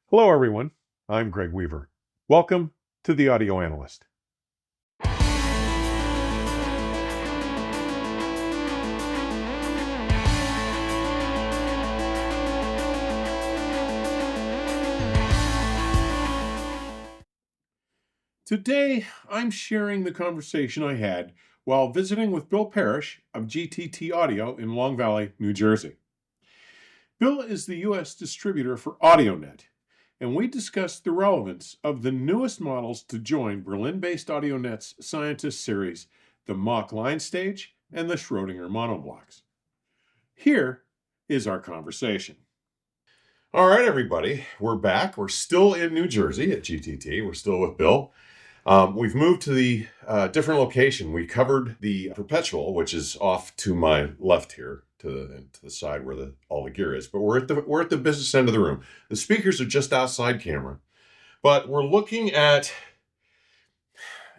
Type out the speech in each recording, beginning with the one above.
Hello, everyone. I'm Greg Weaver. Welcome to The Audio Analyst. Today, I'm sharing the conversation I had while visiting with Bill Parish of GTT Audio in Long Valley, New Jersey. Bill is the U.S. distributor for Audionet, and we discussed the relevance of the newest models to join Berlin-based Audionet's Scientist Series, the Mach linestage and the Schrödinger monoblocks. Here is our conversation. All right, everybody, we're back. We're still in New Jersey at GTT. We're still with Bill. We've moved to the different location. We covered the perpetual, which is off to my left here, to the side where all the gear is. But we're at the business end of the room. The speakers are just outside camera, but we're looking at.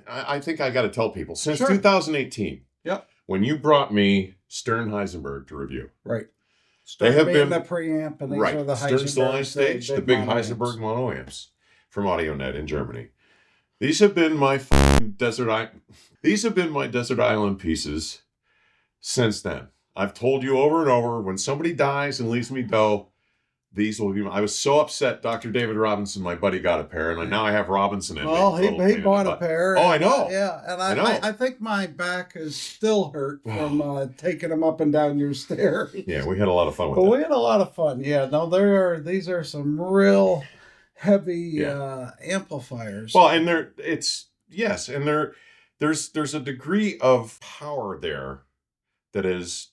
I think I got to tell people since 2018. Yep. When you brought me Stern Heisenberg to review. Right. They have been the preamp, and these right. are the Stern's the line stage, the big Heisenberg mono amps from Audionet in Germany. These have been my desert island pieces since then. I've told you over and over, when somebody dies and leaves me dough, these will be. I was so upset. Dr. David Robinson, my buddy, got a pair, and now I have Robinson in me. Well, he bought a pair. Oh, I know. Yeah, and I know. I think my back is still hurt from taking them up and down your stairs. Yeah, we had a lot of fun with that. But we had a lot of fun. Yeah, no, these are some real heavy amplifiers. Well, and there's a degree of power there that is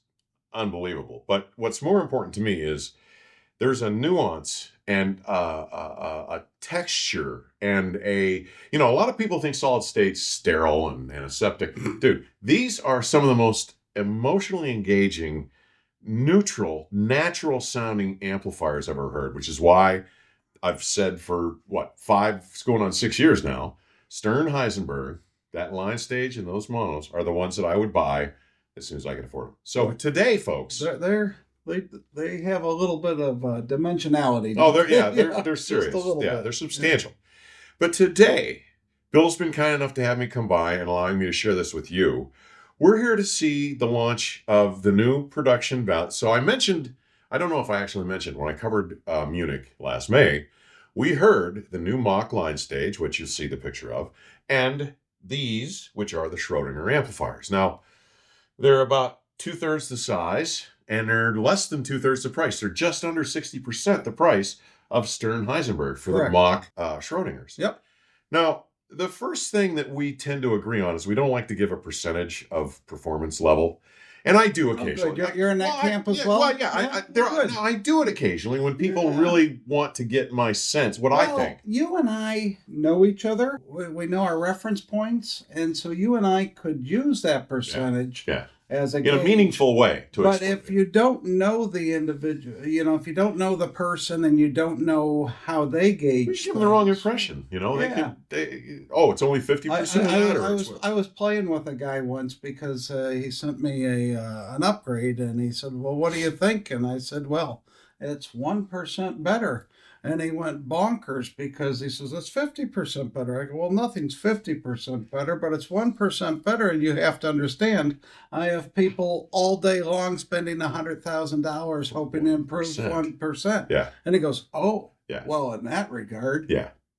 unbelievable. But what's more important to me is there's a nuance and a texture and a lot of people think solid state's sterile and aseptic. Dude, these are some of the most emotionally engaging, neutral, natural sounding amplifiers I've ever heard, which is why I've said for 6 years now, Stern Heisenberg, that line stage and those monos are the ones that I would buy as soon as I can afford them. So today, folks, they have a little bit of dimensionality. Oh, they're serious. Yeah, they're substantial. Yeah. But today, Bill's been kind enough to have me come by and allowing me to share this with you. We're here to see the launch of the new production valve. So I don't know if I actually mentioned when I covered Munich last May, we heard the new Mach line stage, which you see the picture of, and these, which are the Schrödinger amplifiers. Now, they're about 2/3 the size, and they're less than 2/3 the price. They're just under 60% the price of Stern Heisenberg for the Mach Schrödingers. Yep. Now, the first thing that we tend to agree on is we don't like to give a percentage of performance level. And I do occasionally. You're in that camp as well? Well, yeah. I do it occasionally when people really want to get my sense, I think. You and I know each other. We know our reference points. And so you and I could use that percentage as a in a meaningful way. But if you don't know the individual, if you don't know the person and you don't know how they gauge, we give them the wrong impression. It's only 50%. I was playing with a guy once because he sent me an upgrade, and he said, "Well, what do you think?" And I said, "Well, it's 1% better." And he went bonkers because he says, it's 50% better. I go, well, nothing's 50% better, but it's 1% better. And you have to understand, I have people all day long spending $100,000 hoping to improve 1%. Yeah. And he goes, oh, well, in that regard,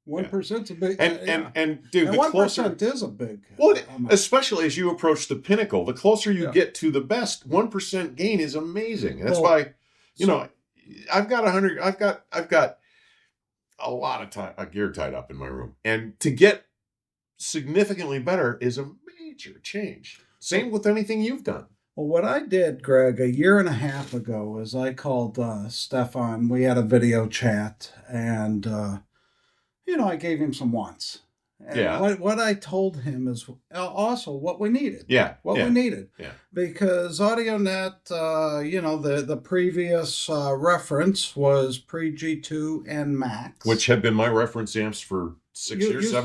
1%'s a big... And dude, the 1% is a big... Well, especially as you approach the pinnacle, the closer you get to the best, 1% gain is amazing. That's why, I've got a lot of gear tied up in my room. And to get significantly better is a major change. Same with anything you've done. Well, what I did, Greg, a year and a half ago is I called Stefan. We had a video chat, and, I gave him some wants. And what I told him is also what we needed. We needed. Yeah. Because Audionet, the previous reference was pre-G2 and Max. Which have been my reference amps for 7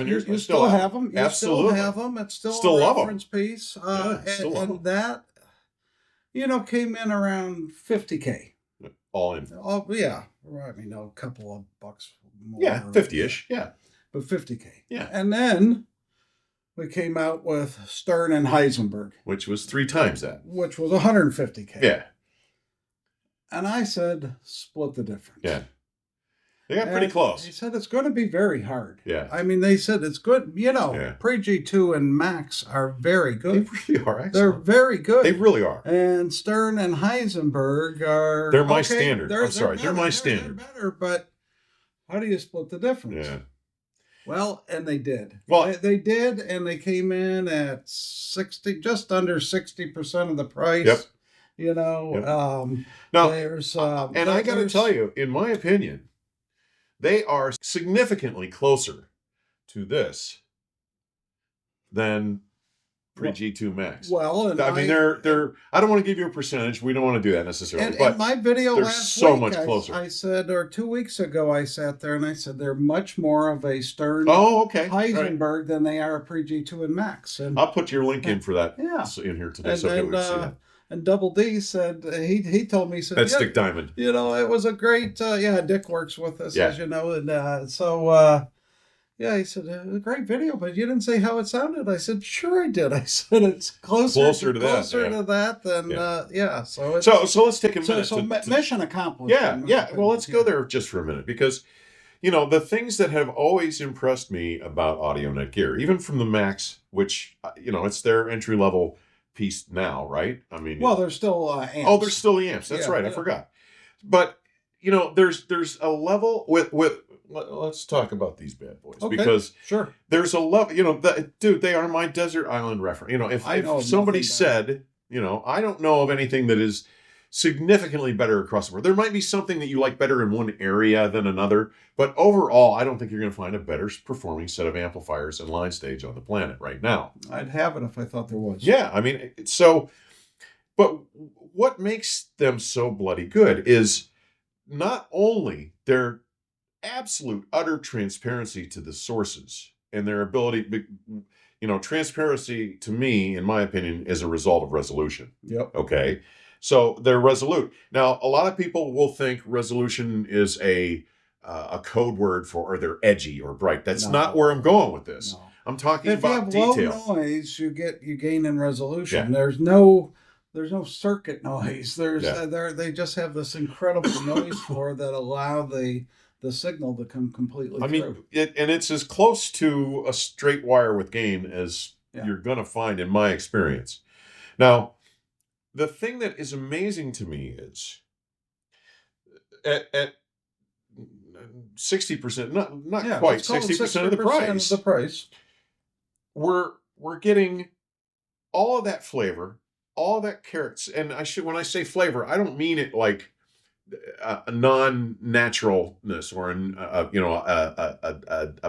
years. You still have them. Absolutely. Still have them. It's still a reference piece. And that, came in around $50K. All in. Oh, yeah. I mean, a couple of bucks more. Yeah, 50-ish. Yeah. But $50K. Yeah. And then we came out with Stern and Heisenberg, Which was 3 times that. which was $150K. Yeah. And I said, split the difference. Yeah. They got pretty close. He said it's going to be very hard. Yeah. I mean, they said it's good. You know, Yeah. Pre-G2 and Max are very good. They really are, actually. They're very good. They really are. And Stern and Heisenberg are... They're my standard. I'm sorry. They're my They're standard. better, but how do you split the difference? Yeah. Well, and they did. Well, they did, and they came in at 60, just under 60% of the price. Yep. You know, Yep. Now, there's and I got to tell you, in my opinion, they are significantly closer to this than pre-G2 Max. Well, and I mean, they're. I don't want to give you a percentage. We don't want to do that necessarily. But in my video they're last so week, much closer. I said, or 2 weeks ago, I sat there and I said they're much more of a Stern Heisenberg than they are a pre-G2 and Max. And I'll put your link in for that. Yeah. In here today, and, so people can see that. And Double D said he told me, he said, That's Dick Diamond. You know, it was a great Dick works with us, as you know, and yeah, he said a great video, but you didn't say how it sounded. I said, sure I did. I said it's closer to that than So let's take a minute. So mission accomplished. Yeah. Well, let's go there just for a minute, because you know the things that have always impressed me about Audionet gear, even from the Max, which you know it's their entry level piece now, right? I mean, well, there's still amps. Oh, there's still the amps. That's right. I forgot. But you know, there's a level with. Let's talk about these bad boys, because there's a level. You know, dude, they are my desert island reference. You know, if somebody said, you know, I don't know of anything that is significantly better across the board. There might be something that you like better in one area than another, but overall, I don't think you're going to find a better performing set of amplifiers and line stage on the planet right now. I'd have it if I thought there was. Yeah, I mean, so, but what makes them so bloody good is not only their absolute utter transparency to the sources and their ability, you know, transparency to me, in my opinion, is a result of resolution. Yep. Okay. So they're resolute. Now, a lot of people will think resolution is a code word for, or they're edgy or bright. That's not where I'm going with this. No. I'm talking about detail. If you have low noise, you gain in resolution. Yeah. There's no circuit noise. They just have this incredible noise floor that allow the signal to come completely through. And it's as close to a straight wire with gain as you're going to find in my experience. Now, the thing that is amazing to me is at 60%, not quite 60% of the price. We're getting all of that flavor, all of that carrots, and when I say flavor, I don't mean it like a non-naturalness or a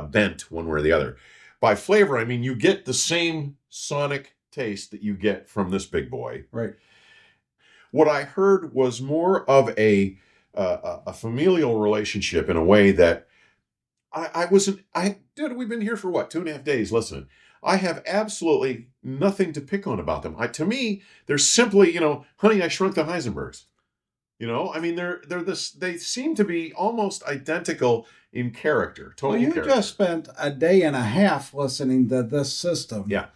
bent one way or the other. By flavor, I mean you get the same sonic taste that you get from this big boy. Right. What I heard was more of a familial relationship in a way that dude, we've been here for what, 2.5 days listening. I have absolutely nothing to pick on about them. To me, they're simply, you know, honey, I shrunk the Heisenbergs. You know, I mean, they seem to be almost identical in character. You just spent a day and a half listening to this system. Yeah.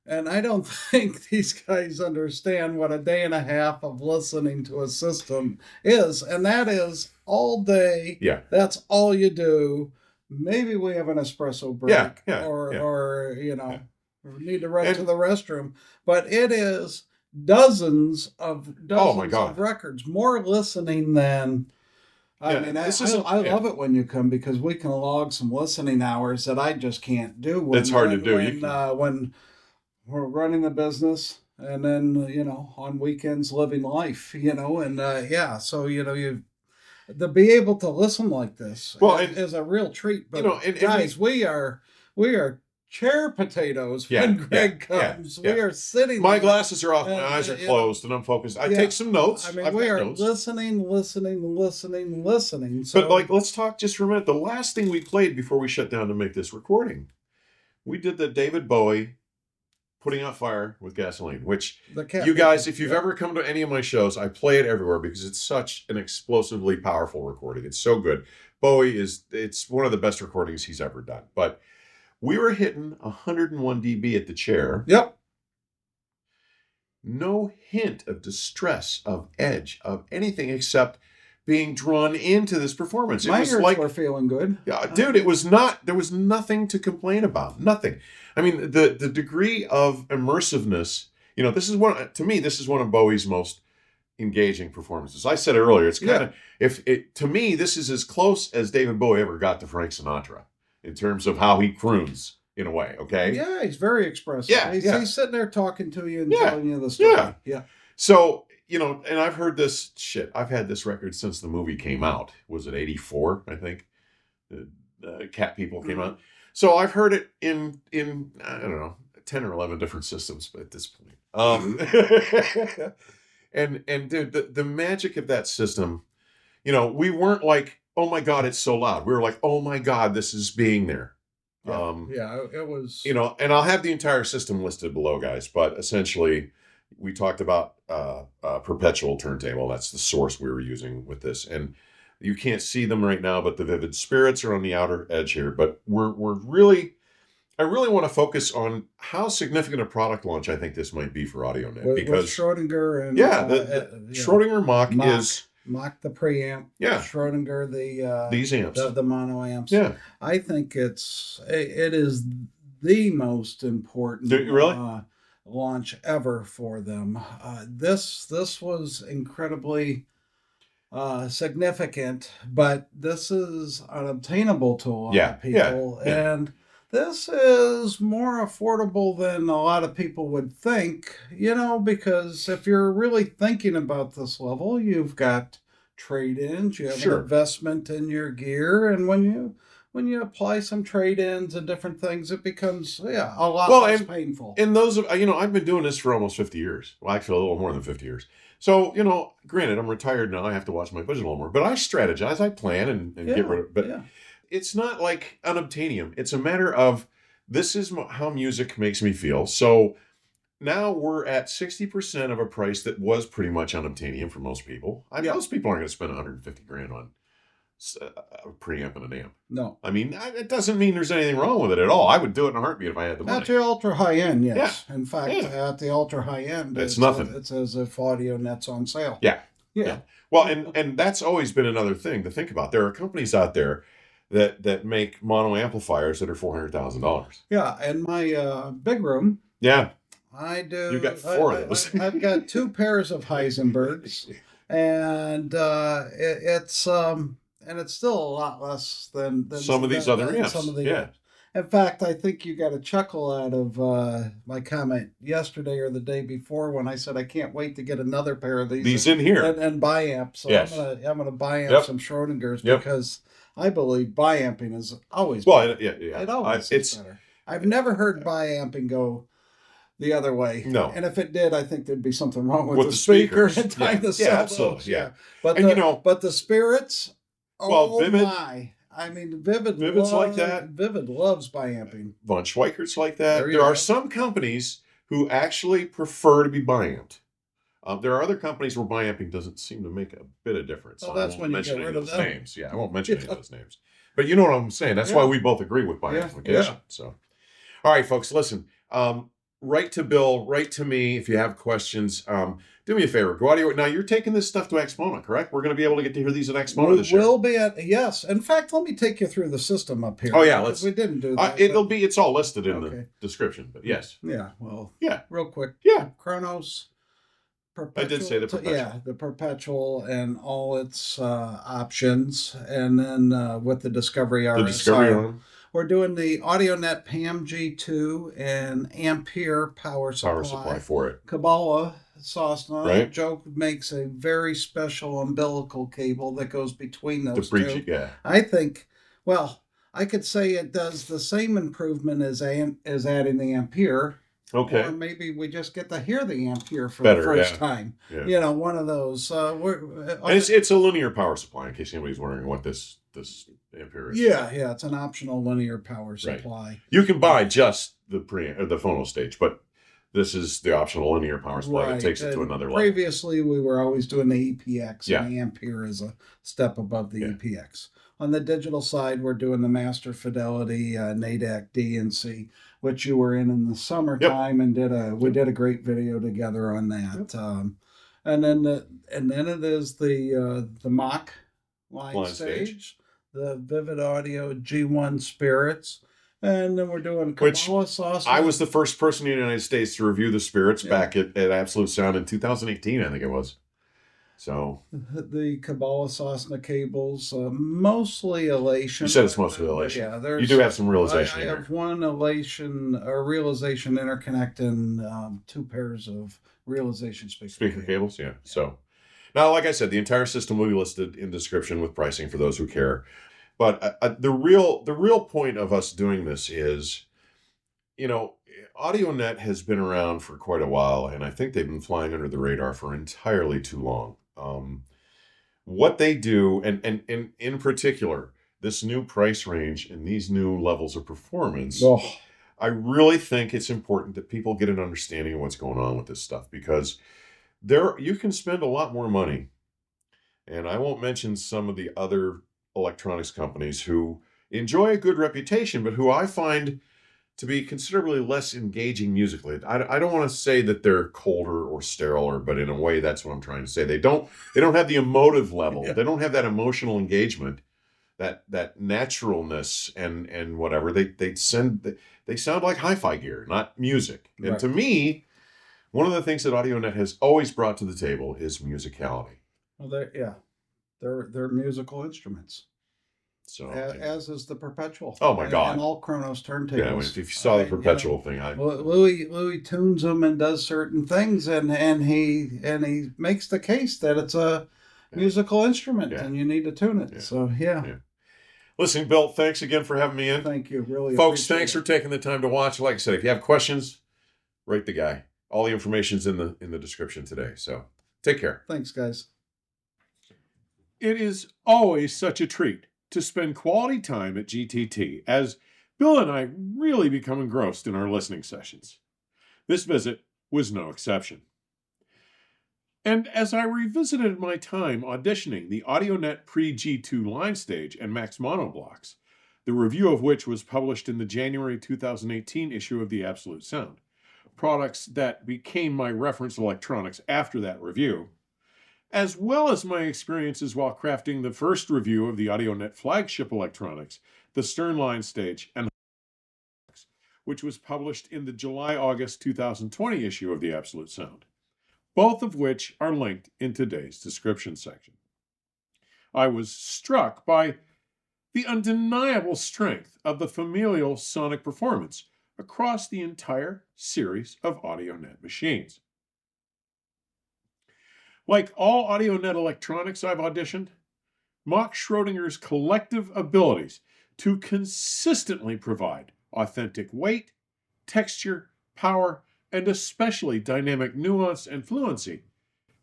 And I don't think these guys understand what a day and a half of listening to a system is. And that is all day. Yeah. That's all you do. Maybe we have an espresso break or you know, need to run to the restroom. But it is dozens of records, more listening than... I mean, I love it when you come, because we can log some listening hours that I just can't do. It's hard to do. When we're running the business, and then, you know, on weekends living life, you know, and so, you know, to be able to listen like this is a real treat. But, you know, guys, we are chair potatoes when Greg comes. We are sitting my glasses are off, my eyes are closed, and I'm focused. I take some notes. I mean, we are listening. So, but like, let's talk just for a minute. The last thing we played before we shut down to make this recording, we did the David Bowie putting out fire with gasoline, which The cat you guys, people, if you've yeah. ever come to any of my shows, I play it everywhere because it's such an explosively powerful recording. It's so good. Bowie it's one of the best recordings he's ever done. But we were hitting 101 dB at the chair. Yep. No hint of distress, of edge, of anything except being drawn into this performance. My It was ears like, were feeling good. dude, it was not, there was nothing to complain about. Nothing. I mean, the degree of immersiveness, you know, this is one of Bowie's most engaging performances. I said earlier, it's kind of, to me, this is as close as David Bowie ever got to Frank Sinatra in terms of how he croons in a way, okay? Yeah, he's very expressive. Yeah, He's sitting there talking to you and telling you the story. Yeah. So, you know, and I've heard this shit. I've had this record since the movie came out. Was it 84, I think? The Cat People came out. So I've heard it in I don't know, 10 or 11 different systems at this point. And dude, the magic of that system, you know, we weren't like, oh my God, it's so loud. We were like, oh my God, this is being there. It was. You know, and I'll have the entire system listed below, guys. But essentially, we talked about perpetual turntable. That's the source we were using with this. And you can't see them right now, but the vivid spirits are on the outer edge here. But I really want to focus on how significant a product launch I think this might be for Audionet. Because Schrödinger and Schrödinger Mach is Mach the preamp. Yeah. Schrödinger these amps. the mono amps. Yeah. I think it is the most important launch ever for them. This was incredibly significant, but this is unobtainable to a lot of people. And this is more affordable than a lot of people would think, you know, because if you're really thinking about this level, you've got trade-ins, you have an investment in your gear, and when you apply some trade-ins and different things, it becomes a lot less painful. And those, you know, I've been doing this for almost 50 years. Well, actually, a little more than 50 years. So, you know, granted, I'm retired now. I have to watch my budget a little more. But I strategize, I plan, and get rid of it. But it's not like unobtainium. It's a matter of, this is how music makes me feel. So now we're at 60% of a price that was pretty much unobtainium for most people. Most people aren't going to spend 150 grand on a preamp and an amp. No. I mean, it doesn't mean there's anything wrong with it at all. I would do it in a heartbeat if I had the money. At the ultra high end, yes. Yeah. In fact, at the ultra high end, it's nothing. It's as if Audionet's on sale. Yeah. Well, and that's always been another thing to think about. There are companies out there that make mono amplifiers that are $400,000. Yeah, in my big room. Yeah. I do. You've got 4 of those. I've got 2 pairs of Heisenbergs, and it's still a lot less than some of these other amps. Some of the amps. In fact, I think you got a chuckle out of my comment yesterday or the day before when I said I can't wait to get another pair of these in here and biamp. So I'm gonna biamp some Schrödingers because I believe biamping is always better. It always is better. I've never heard biamping go the other way. No. And if it did, I think there'd be something wrong with the speakers. Absolutely. Yeah. But but the spirits, Vivid. My. I mean, Vivid's like that. Vivid loves biamping. Von Schweikert's like that. There are go. some companies who actually prefer to be biamped. There are other companies where biamping doesn't seem to make a bit of difference. Well, that's when you get rid of those names. Yeah, I won't mention any of those names. But you know what I'm saying. That's why we both agree with biamplification. Yeah. So, all right, folks, listen. Write to Bill, write to me if you have questions. Do me a favor. Go audio. Now, you're taking this stuff to AXPONA, correct? We're going to be able to get to hear these at AXPONA this year. We'll be at, yes. In fact, let me take you through the system up here. Oh, yeah. We didn't do that. It's all listed in the description, but yes. Yeah, well, real quick. Yeah. Chronos. Perpetual, I did say the perpetual. Yeah, the perpetual and all its options. And then with the Discovery RSI. The Discovery arm. We're doing the Audionet PAM G2 and Ampere power supply for it. Kabbalah Sosna. Right. Joe makes a very special umbilical cable that goes between those two. Yeah. I think, well, I could say it does the same improvement as adding the Ampere. Okay. Or maybe we just get to hear the Ampere for Better, the first time. Yeah. You know, one of those. And it's a linear power supply, in case anybody's wondering what this Ampere is. Yeah, it's an optional linear power supply. Right. You can buy just the phono stage, but This is the optional linear power supply that takes it to another level. Previously, we were always doing the EPX, Yeah. and the ampere is a step above the Yeah. EPX. On the digital side, we're doing the master fidelity, NADAC D and C, which you were in the summertime, and we did a great video together on that. And then it is the Mach line stage, the Vivid Audio G1 Spirits. And then we're doing Kabbalah sauce. I was the first person in the United States to review the Spirits back at Absolute Sound in 2018, I think it was. So the Kabbalah Sosna cables, mostly elation. You said it's mostly elation. Yeah, you do have some realization. I have one elation or realization interconnect and 2 pairs of realization speaker cables. Yeah. So now, like I said, the entire system will be listed in the description with pricing for those who care. But the real point of us doing this is, Audionet has been around for quite a while, and I think they've been flying under the radar for entirely too long. What they do, and in particular, this new price range and these new levels of performance, I really think it's important that people get an understanding of what's going on with this stuff, because you can spend a lot more money, and I won't mention some of the other electronics companies who enjoy a good reputation, but who I find to be considerably less engaging musically. I don't want to say that they're colder or sterile, but in a way, that's what I'm trying to say. They don't have the emotive level. They don't have that emotional engagement, that naturalness and whatever. They sound like hi-fi gear, not music. And Right. To me, one of the things that Audionet has always brought to the table is musicality. Well, they're musical instruments. So as is the perpetual. Oh my God! And all Kronos turntables. Yeah, if you saw the perpetual thing, Louis tunes them and does certain things, and he makes the case that it's a musical instrument, and you need to tune it. So Listen, Bill, thanks again for having me in. Thank you, really, folks. Thanks for taking the time to watch. Like I said, if you have questions, rate the guy. All the information's in the description today. So take care. Thanks, guys. It is always such a treat to spend quality time at GTT, as Bill and I really become engrossed in our listening sessions. This visit was no exception. And as I revisited my time auditioning the Audionet pre-G2 line stage and Max monoblocks, the review of which was published in the January 2018 issue of the Absolute Sound, products that became my reference electronics after that review, as well as my experiences while crafting the first review of the Audionet flagship electronics, the Stern line stage and Heisenbergs, which was published in the July-August 2020 issue of the Absolute Sound, both of which are linked in today's description section. I was struck by the undeniable strength of the familial sonic performance across the entire series of Audionet machines. Like all Audionet electronics I've auditioned, Mach Schrödinger's collective abilities to consistently provide authentic weight, texture, power, and especially dynamic nuance and fluency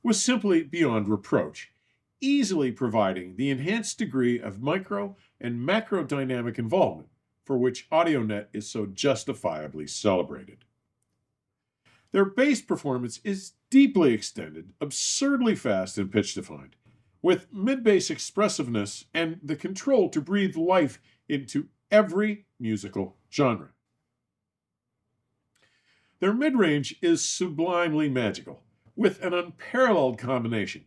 was simply beyond reproach, easily providing the enhanced degree of micro and macro dynamic involvement for which Audionet is so justifiably celebrated. Their bass performance is deeply extended, absurdly fast and pitch-defined, with mid-bass expressiveness and the control to breathe life into every musical genre. Their mid-range is sublimely magical, with an unparalleled combination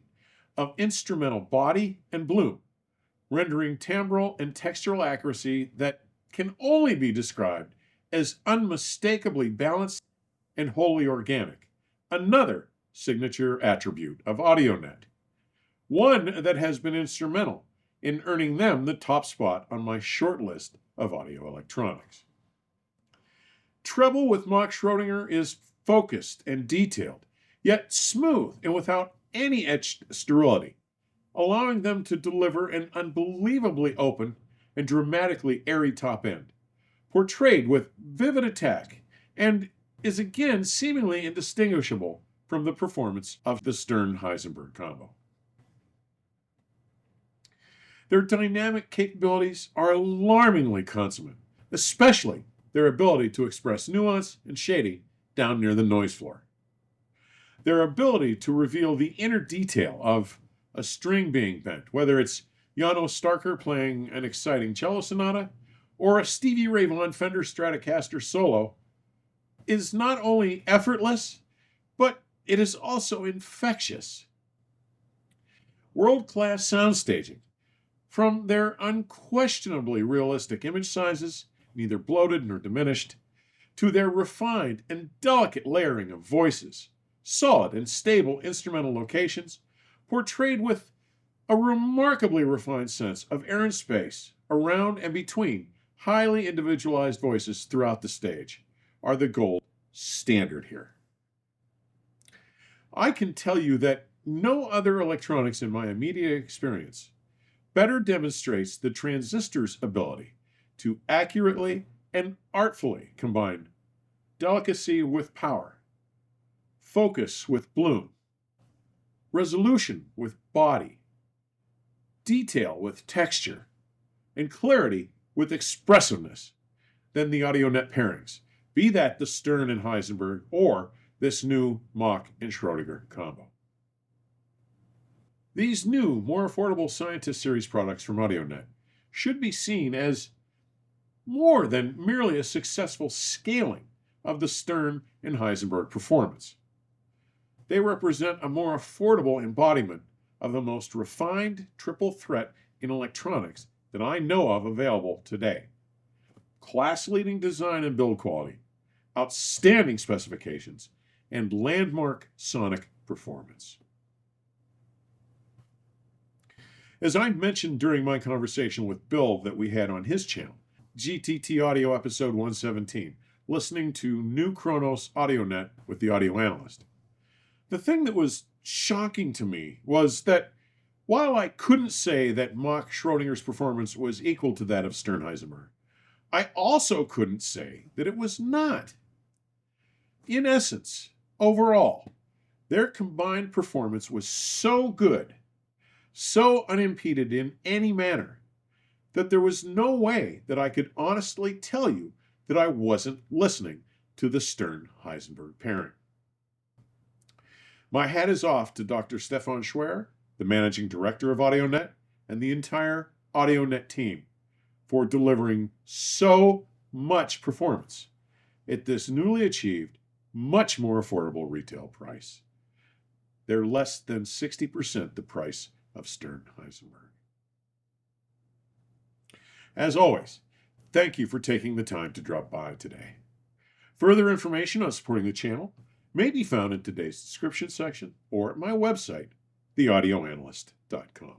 of instrumental body and bloom, rendering timbral and textural accuracy that can only be described as unmistakably balanced and wholly organic, another signature attribute of Audionet, one that has been instrumental in earning them the top spot on my short list of audio electronics. Treble with Mach Schrödinger is focused and detailed, yet smooth and without any etched sterility, allowing them to deliver an unbelievably open and dramatically airy top end, portrayed with vivid attack, and is again seemingly indistinguishable from the performance of the Stern-Heisenberg combo. Their dynamic capabilities are alarmingly consummate, especially their ability to express nuance and shading down near the noise floor. Their ability to reveal the inner detail of a string being bent, whether it's Jano Starker playing an exciting cello sonata or a Stevie Ray Vaughan Fender Stratocaster solo, is not only effortless, but it is also infectious. World-class sound staging, from their unquestionably realistic image sizes, neither bloated nor diminished, to their refined and delicate layering of voices, solid and stable instrumental locations, portrayed with a remarkably refined sense of air and space around and between highly individualized voices throughout the stage, are the gold standard here. I can tell you that no other electronics in my immediate experience better demonstrates the transistor's ability to accurately and artfully combine delicacy with power, focus with bloom, resolution with body, detail with texture, and clarity with expressiveness than the Audionet pairings, be that the Stern and Heisenberg or this new Mach and Schrödinger combo. These new, more affordable Scientist Series products from Audionet should be seen as more than merely a successful scaling of the Stern and Heisenberg performance. They represent a more affordable embodiment of the most refined triple threat in electronics that I know of available today. Class-leading design and build quality, outstanding specifications, and landmark sonic performance. As I mentioned during my conversation with Bill that we had on his channel, GTT Audio episode 117, listening to New Chronos Audionet with the audio analyst, the thing that was shocking to me was that while I couldn't say that Mach Schrödinger's performance was equal to that of Stern Heisenberg, I also couldn't say that it was not. In essence, overall, their combined performance was so good, so unimpeded in any manner, that there was no way that I could honestly tell you that I wasn't listening to the Stern-Heisenberg pairing. My hat is off to Dr. Stefan Schwer, the managing director of Audionet, and the entire Audionet team for delivering so much performance at this newly achieved, much more affordable retail price. They're less than 60% the price of Stern Heisenberg. As always, thank you for taking the time to drop by today. Further information on supporting the channel may be found in today's description section or at my website, theaudioanalyst.com.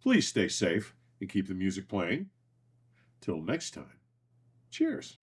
Please stay safe and keep the music playing. Till next time, cheers.